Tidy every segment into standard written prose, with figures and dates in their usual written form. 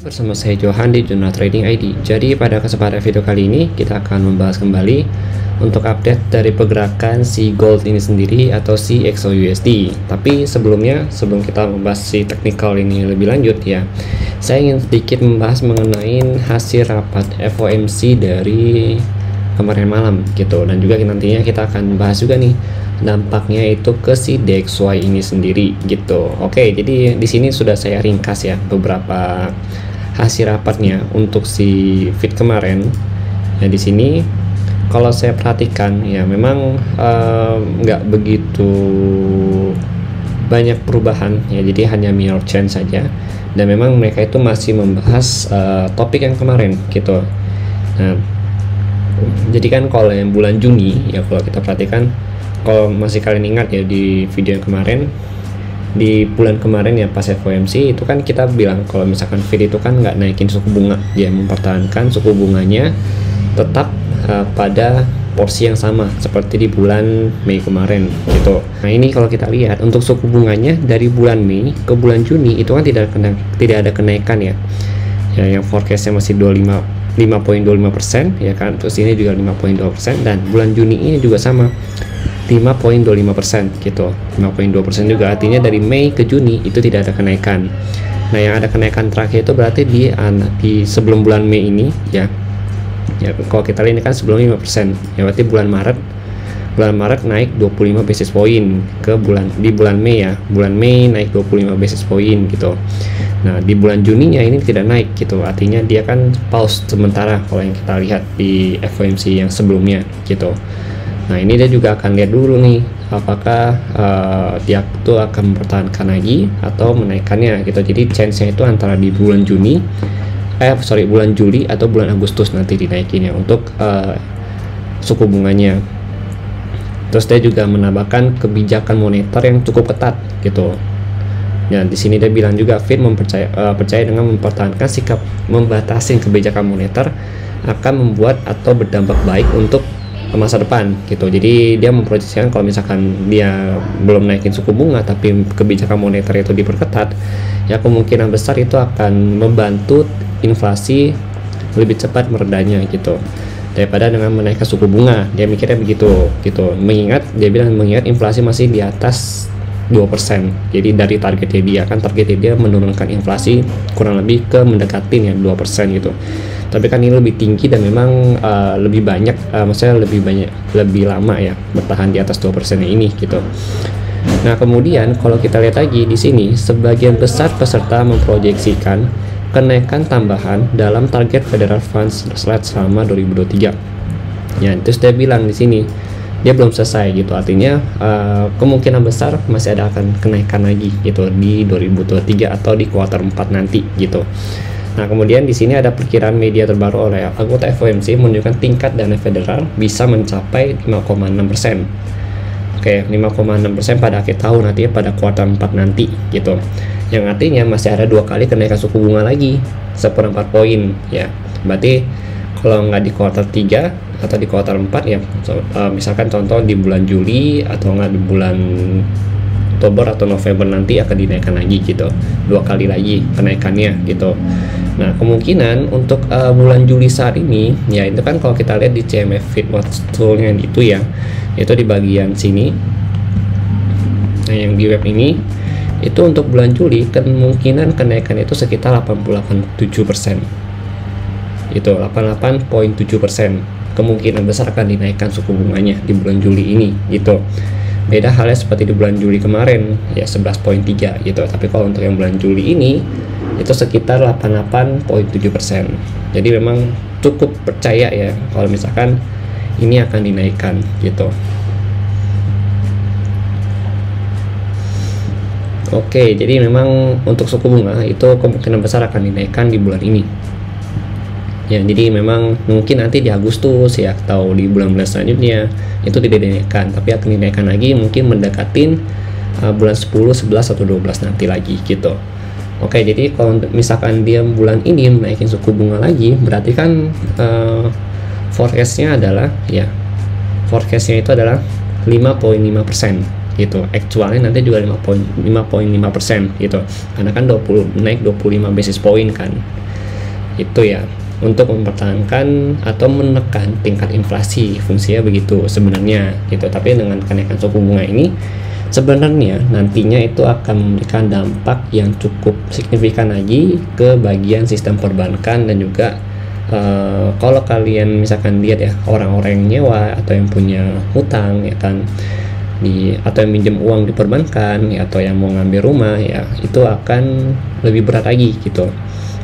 Bersama saya Johan di Jurnal Trading ID. Jadi pada kesempatan video kali ini kita akan membahas kembali untuk update dari pergerakan si gold ini sendiri atau si XAUUSD. Tapi sebelumnya, sebelum kita membahas si technical ini lebih lanjut ya, saya ingin sedikit membahas mengenai hasil rapat FOMC dari kemarin malam gitu, dan juga nantinya kita akan bahas juga nih dampaknya itu ke si DXY ini sendiri gitu. Oke, jadi di sini sudah saya ringkas ya beberapa hasil rapatnya untuk si feed kemarin. Ya di sini kalau saya perhatikan ya memang nggak begitu banyak perubahan ya, jadi hanya minor change saja, dan memang mereka itu masih membahas topik yang kemarin gitu. Nah, jadi kan kalau yang bulan Juni ya, kalau kita perhatikan, kalau masih kalian ingat ya di video yang kemarin, di bulan kemarin ya pas FOMC itu kan kita bilang kalau misalkan Fed itu kan nggak naikin suku bunga, dia mempertahankan suku bunganya tetap pada porsi yang sama seperti di bulan Mei kemarin gitu. Nah ini kalau kita lihat untuk suku bunganya dari bulan Mei ke bulan Juni itu kan tidak ada kenaikan ya, yang forecastnya masih 5.25% ya kan, terus ini juga 5.2%, dan bulan Juni ini juga sama 5.25% gitu. 5.2% juga artinya dari Mei ke Juni itu tidak ada kenaikan. Nah yang ada kenaikan terakhir itu berarti di sebelum bulan Mei ini ya kalau kita lihat ini kan sebelum 5% ya, berarti bulan Maret naik 25 basis point ke di bulan Mei ya, bulan Mei naik 25 basis point gitu. Nah di bulan Juni nya ini tidak naik gitu, artinya dia kan pause sementara kalau yang kita lihat di FOMC yang sebelumnya gitu. Nah ini dia juga akan lihat dulu nih apakah dia itu akan mempertahankan lagi atau menaikkannya gitu. Jadi chance-nya itu antara di bulan bulan Juli atau bulan Agustus nanti dinaikinnya untuk suku bunganya. Terus dia juga menambahkan kebijakan moneter yang cukup ketat gitu. Ya di sini dia bilang juga Fed percaya dengan mempertahankan sikap membatasi kebijakan moneter akan membuat atau berdampak baik untuk masa depan gitu. Jadi dia memproyeksikan kalau misalkan dia belum naikin suku bunga tapi kebijakan moneter itu diperketat, ya kemungkinan besar itu akan membantu inflasi lebih cepat meredanya gitu daripada dengan menaikkan suku bunga. Dia mikirnya begitu gitu. Mengingat inflasi masih di atas 2%. Jadi dari targetnya dia kan, targetnya dia menurunkan inflasi kurang lebih ke mendekatin ya 2% gitu. Tapi kan ini lebih tinggi dan memang lebih banyak, maksudnya lebih lama ya bertahan di atas 2% ini gitu. Nah kemudian kalau kita lihat lagi di sini, sebagian besar peserta memproyeksikan kenaikan tambahan dalam target Federal Funds Rate selama 2023. Ya, terus dia bilang di sini dia belum selesai gitu, artinya kemungkinan besar masih ada akan kenaikan lagi gitu di 2023 atau di kuartal 4 nanti gitu. Nah kemudian di sini ada perkiraan media terbaru oleh anggota FOMC menunjukkan tingkat dana federal bisa mencapai 5,6%. Oke, 5,6% pada akhir tahun, nanti pada kuartal 4 nanti gitu. Yang artinya masih ada 2 kali kenaikan suku bunga lagi 1/4 poin ya. Berarti kalau nggak di kuartal 3 atau di kuartal 4 ya, misalkan contoh di bulan Juli atau nggak di bulan Oktober atau November nanti akan dinaikkan lagi gitu, 2 kali lagi kenaikannya gitu. Nah kemungkinan untuk bulan Juli saat ini ya, itu kan kalau kita lihat di CME Fed Watch Tool-nya itu ya, itu di bagian sini. Nah yang di web ini itu untuk bulan Juli kemungkinan kenaikan itu sekitar 88,7%. Itu 88,7% kemungkinan besar akan dinaikkan suku bunganya di bulan Juli ini gitu. Beda halnya seperti di bulan Juli kemarin ya 11,3 gitu. Tapi kalau untuk yang bulan Juli ini itu sekitar 88,7%. Jadi memang cukup percaya ya kalau misalkan ini akan dinaikkan gitu. Oke, jadi memang untuk suku bunga itu kemungkinan besar akan dinaikkan di bulan ini. Ya, jadi memang mungkin nanti di Agustus ya atau di bulan-bulan selanjutnya itu tidak dinaikkan, tapi akan dinaikkan lagi mungkin mendekatin bulan 10, 11 atau 12 nanti lagi gitu. Oke, jadi kalau misalkan dia bulan ini menaikin suku bunga lagi, berarti kan forecastnya itu adalah 5,5% gitu. Actualnya nanti juga 5,5% gitu, karena kan naik 25 basis point kan. itu ya, untuk mempertahankan atau menekan tingkat inflasi, fungsinya begitu sebenarnya gitu. Tapi dengan kenaikan suku bunga ini sebenarnya nantinya itu akan memberikan dampak yang cukup signifikan lagi ke bagian sistem perbankan. Dan juga kalau kalian misalkan lihat ya, orang-orang yang nyewa atau yang punya hutang ya kan, atau yang minjem uang di perbankan ya, atau yang mau ngambil rumah ya, itu akan lebih berat lagi gitu.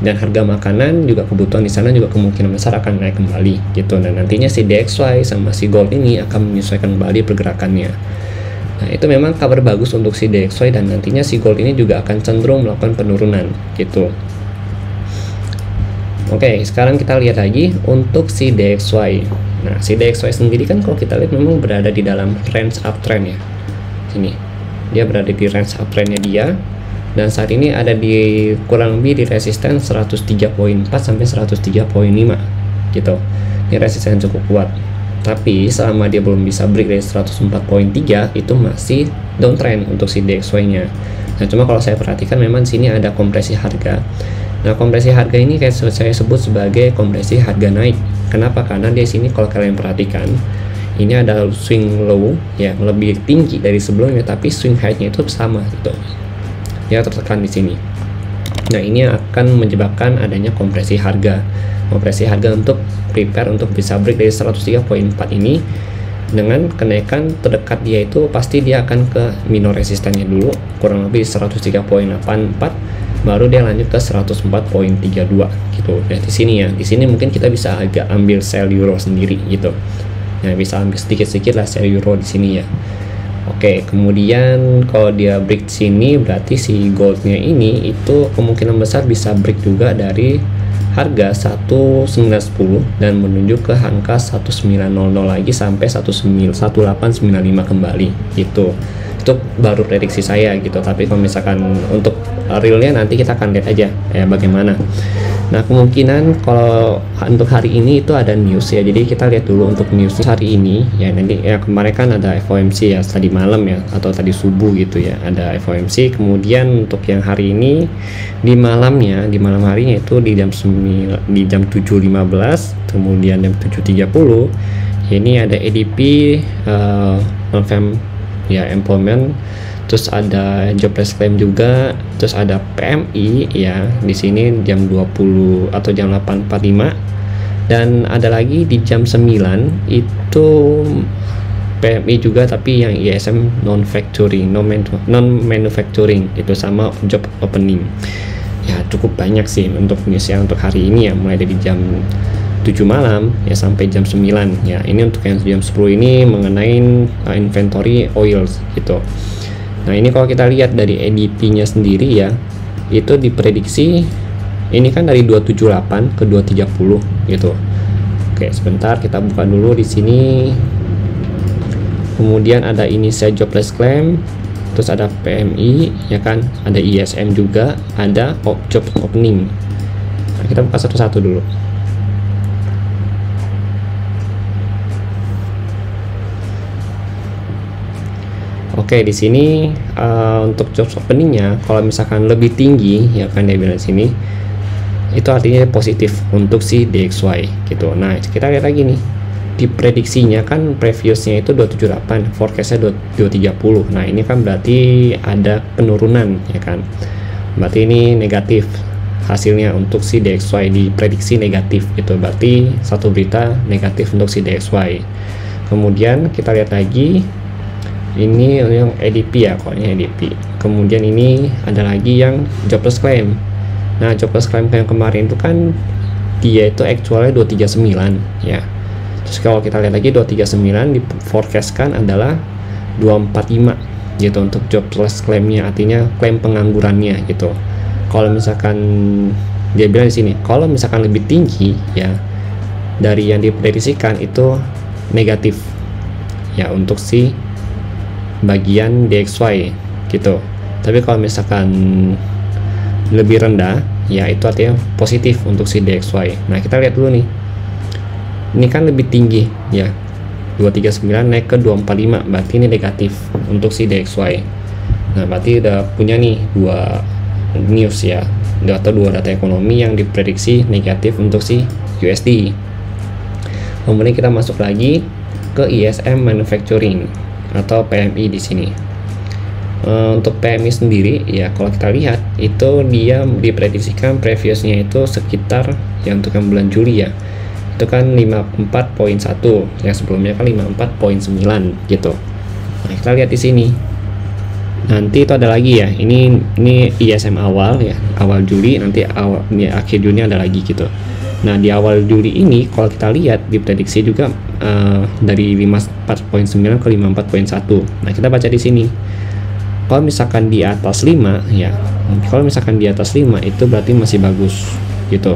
Dan harga makanan juga, kebutuhan di sana juga kemungkinan besar akan naik kembali gitu. Dan nantinya si DXY sama si gold ini akan menyesuaikan kembali pergerakannya. Nah, itu memang kabar bagus untuk si DXY, dan nantinya si gold ini juga akan cenderung melakukan penurunan gitu. Oke, sekarang kita lihat lagi untuk si DXY. Nah, si DXY sendiri kan kalau kita lihat memang berada di dalam range uptrend ya. Sini. Dia berada di range uptrendnya dia. Dan saat ini ada di kurang lebih di resisten 103.4 sampai 103.5 gitu. Ini resisten cukup kuat. Tapi selama dia belum bisa break dari 104.3 itu masih downtrend untuk si DXY-nya. Nah, cuma kalau saya perhatikan memang sini ada kompresi harga. Nah, kompresi harga ini kayak saya sebut sebagai kompresi harga naik. Kenapa? Karena di sini kalau kalian perhatikan ini ada swing low ya, lebih tinggi dari sebelumnya, tapi swing high-nya itu sama gitu. Ya, tertekan di sini. Nah, ini akan menyebabkan adanya kompresi harga. Kompresi harga untuk prepare untuk bisa break dari 103.4 ini. Dengan kenaikan terdekat dia itu pasti dia akan ke minor resistannya dulu, kurang lebih 103.84, baru dia lanjut ke 104.32 gitu. Ya, di sini ya. Di sini mungkin kita bisa agak ambil sell euro sendiri gitu. Nah, bisa ambil sedikit-sedikit lah sell euro di sini ya. Oke, kemudian kalau dia break sini berarti si goldnya ini itu kemungkinan besar bisa break juga dari harga 1910 dan menuju ke angka 1900 lagi sampai 1895 kembali gitu. Itu baru prediksi saya gitu. Tapi kalau misalkan untuk realnya nanti kita akan lihat aja ya bagaimana. Nah, kemungkinan kalau untuk hari ini itu ada news ya. Jadi kita lihat dulu untuk news hari ini ya. Nanti ya, kemarin kan ada FOMC ya, tadi malam ya, atau tadi subuh gitu ya, ada FOMC. Kemudian untuk yang hari ini di malamnya, di malam harinya itu di jam 7.15, kemudian jam 7.30 ini ada ADP non-farm ya, employment. Terus ada jobless claim juga, terus ada PMI ya di sini jam 20 atau jam 8.45, dan ada lagi di jam 9 itu PMI juga, tapi yang ISM non manufacturing itu sama job opening. Ya, cukup banyak sih untuk newsnya untuk hari ini ya, mulai dari jam 7 malam ya sampai jam 9 ya. Ini untuk yang jam 10 ini mengenai inventory oil gitu. Nah, ini kalau kita lihat dari ADP-nya sendiri ya, itu diprediksi ini kan dari 278 ke 230 gitu. Oke, sebentar kita buka dulu di sini. Kemudian ada initial jobless claim, terus ada PMI ya kan, ada ISM juga, ada job opening. Nah, kita buka satu-satu dulu. Oke, di sini untuk job openingnya kalau misalkan lebih tinggi ya kan, dia bilang di sini itu artinya positif untuk si DXY gitu. Nah, kita lihat lagi nih, diprediksinya kan previousnya itu 278, forecastnya 230. Nah, ini kan berarti ada penurunan ya kan, berarti ini negatif hasilnya untuk si DXY, diprediksi negatif gitu, berarti satu berita negatif untuk si DXY. Kemudian kita lihat lagi, ini yang ADP ya, pokoknya ADP. Kemudian ini ada lagi yang jobless claim. Nah, jobless claim yang kemarin itu kan dia itu actualnya 239 ya. Terus kalau kita lihat lagi 239 di forecastkan adalah 245 gitu untuk jobless claimnya, artinya klaim penganggurannya gitu. Kalau misalkan dia bilang di sini, kalau misalkan lebih tinggi ya dari yang diprediksikan itu negatif ya untuk si bagian DXY gitu. Tapi kalau misalkan lebih rendah ya itu artinya positif untuk si DXY. Nah, kita lihat dulu nih, ini kan lebih tinggi ya, 239 naik ke 245, berarti ini negatif untuk si DXY. Nah, berarti udah punya nih dua news ya, atau dua data ekonomi yang diprediksi negatif untuk si USD. Kemudian kita masuk lagi ke ISM Manufacturing atau PMI di sini. Untuk PMI sendiri ya, kalau kita lihat itu dia diprediksikan previousnya itu sekitar yang untuk yang bulan Juli ya, itu kan 54.1, yang sebelumnya kan 54.9 gitu. Nah, kita lihat di sini. Nanti itu ada lagi ya. Ini ISM awal ya, awal Juli, nanti akhir Juni ada lagi gitu. Nah, di awal Juli ini kalau kita lihat diprediksi juga dari 54.9 ke 54.1. Nah, kita baca di sini. Kalau misalkan di atas 5 ya, kalau misalkan di atas 5 itu berarti masih bagus gitu.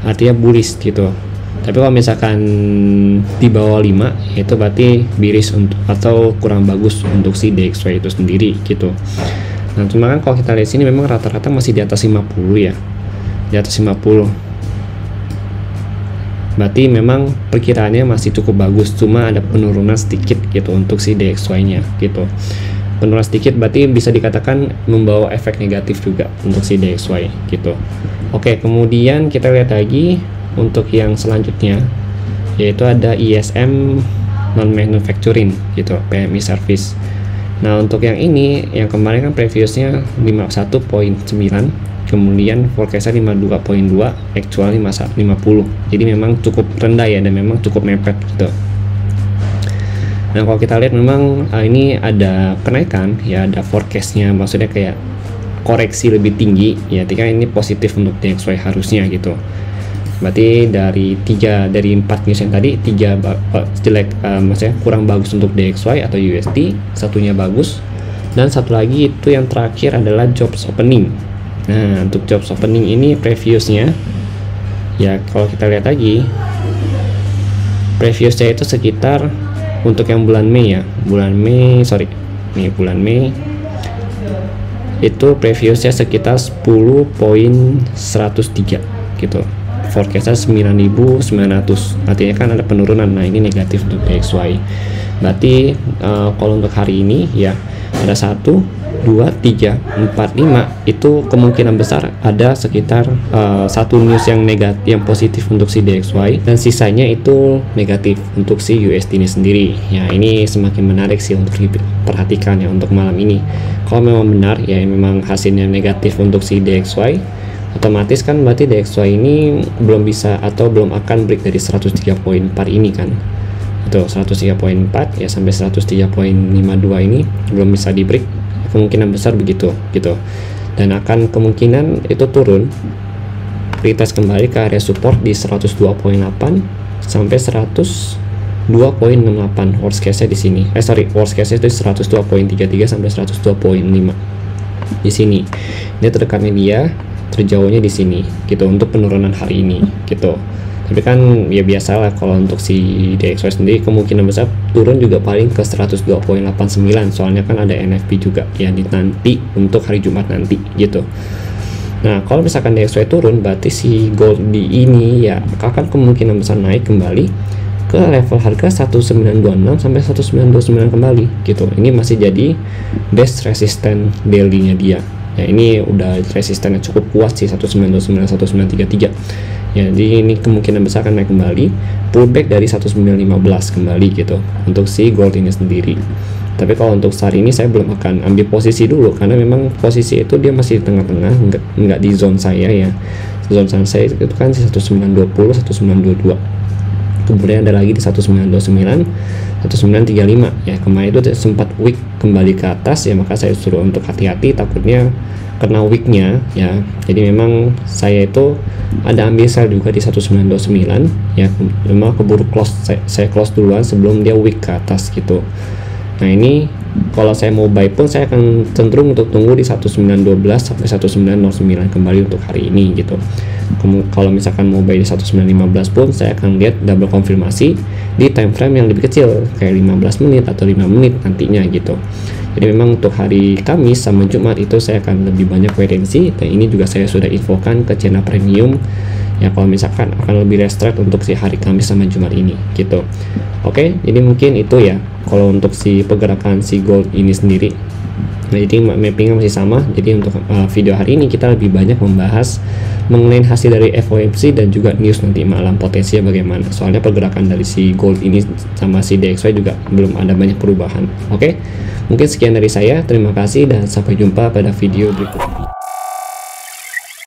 Artinya bullish gitu. Tapi kalau misalkan di bawah 5 itu berarti bearish untuk atau kurang bagus untuk si DXY itu sendiri gitu. Nah, cuma kan kalau kita lihat sini memang rata-rata masih di atas 50 ya. Di atas 50. Berarti memang perkiraannya masih cukup bagus, cuma ada penurunan sedikit gitu untuk si DXY-nya gitu. Penurunan sedikit berarti bisa dikatakan membawa efek negatif juga untuk si DXY gitu. Oke, kemudian kita lihat lagi untuk yang selanjutnya, yaitu ada ISM Non-Manufacturing gitu, PMI Service. Nah, untuk yang ini, yang kemarin kan previousnya 51.9, kemudian forecastnya 52.2, actual 50. Jadi memang cukup rendah ya, dan memang cukup mepet gitu. Nah, kalau kita lihat memang ini ada kenaikan ya, ada forecastnya, maksudnya kayak koreksi lebih tinggi ya, ketika ini positif untuk DXY harusnya gitu. Berarti dari 4 news yang tadi, 3 jelek, maksudnya kurang bagus untuk DXY atau USD, satunya bagus, dan satu lagi itu yang terakhir adalah jobs opening. Nah, untuk jobs opening ini previousnya ya, kalau kita lihat lagi previousnya itu sekitar untuk yang bulan Mei ya, bulan Mei itu previousnya sekitar 10.103 gitu, forecastnya 9.900, artinya kan ada penurunan. Nah, ini negatif untuk DXY. Berarti kalau untuk hari ini ya ada 1, 2, 3, 4, 5 itu kemungkinan besar ada sekitar satu news yang negatif, yang positif untuk si DXY, dan sisanya itu negatif untuk si USD ini sendiri. Ya, ini semakin menarik sih untuk diperhatikan ya untuk malam ini. Kalau memang benar ya memang hasilnya negatif untuk si DXY, otomatis kan berarti DXY ini belum bisa atau belum akan break dari 103.4 ini kan. Itu 103.4 ya sampai 103.52 ini belum bisa di break, kemungkinan besar begitu gitu, dan akan kemungkinan itu turun retest kembali ke area support di 102.8 sampai 102.68. worst case nya di sini worst case nya itu 102.33 sampai 102.5 di sini. Ini terdekatnya dia, terjauhnya di sini gitu untuk penurunan hari ini gitu. Tapi kan ya biasalah kalau untuk si DXY sendiri kemungkinan besar turun juga paling ke 102.89, soalnya kan ada NFP juga ya di nanti untuk hari Jumat nanti gitu. Nah, kalau misalkan DXY turun berarti si gold di ini ya akan kemungkinan besar naik kembali ke level harga 1926 sampai 1929 kembali gitu. Ini masih jadi best resistance daily-nya dia. Ya, ini udah resistannya cukup kuat sih, 1929 1933. Ya, jadi ini kemungkinan besar akan naik kembali, pullback dari 1915 kembali gitu untuk si gold ini sendiri. Tapi kalau untuk saat ini saya belum akan ambil posisi dulu, karena memang posisi itu dia masih di tengah-tengah, nggak di zone saya ya. Zone saya itu kan 1920 1922, kemudian ada lagi di 1929 1935 ya. Kemarin itu sempat weak kembali ke atas ya, maka saya suruh untuk hati-hati, takutnya kena weaknya ya. Jadi memang saya itu ada ambil sell juga di 1929 ya, memang keburu close, saya close duluan sebelum dia weak ke atas gitu. Nah, ini kalau saya mau buy pun saya akan cenderung untuk tunggu di 1912 sampai 1909 kembali untuk hari ini gitu. Kalau misalkan mau buy di 1915 pun saya akan lihat double konfirmasi di time frame yang lebih kecil kayak 15 menit atau 5 menit nantinya gitu. Jadi memang untuk hari Kamis sama Jumat itu saya akan lebih banyak wait and see, dan ini juga saya sudah infokan ke channel premium ya, kalau misalkan akan lebih restrict untuk si hari Kamis sama Jumat ini gitu. Oke, jadi mungkin itu ya kalau untuk si pergerakan si gold ini sendiri. Nah, jadi mappingnya masih sama. Jadi untuk video hari ini kita lebih banyak membahas mengenai hasil dari FOMC dan juga news nanti malam potensinya bagaimana. Soalnya pergerakan dari si gold ini sama si DXY juga belum ada banyak perubahan. Oke, mungkin sekian dari saya. Terima kasih dan sampai jumpa pada video berikutnya.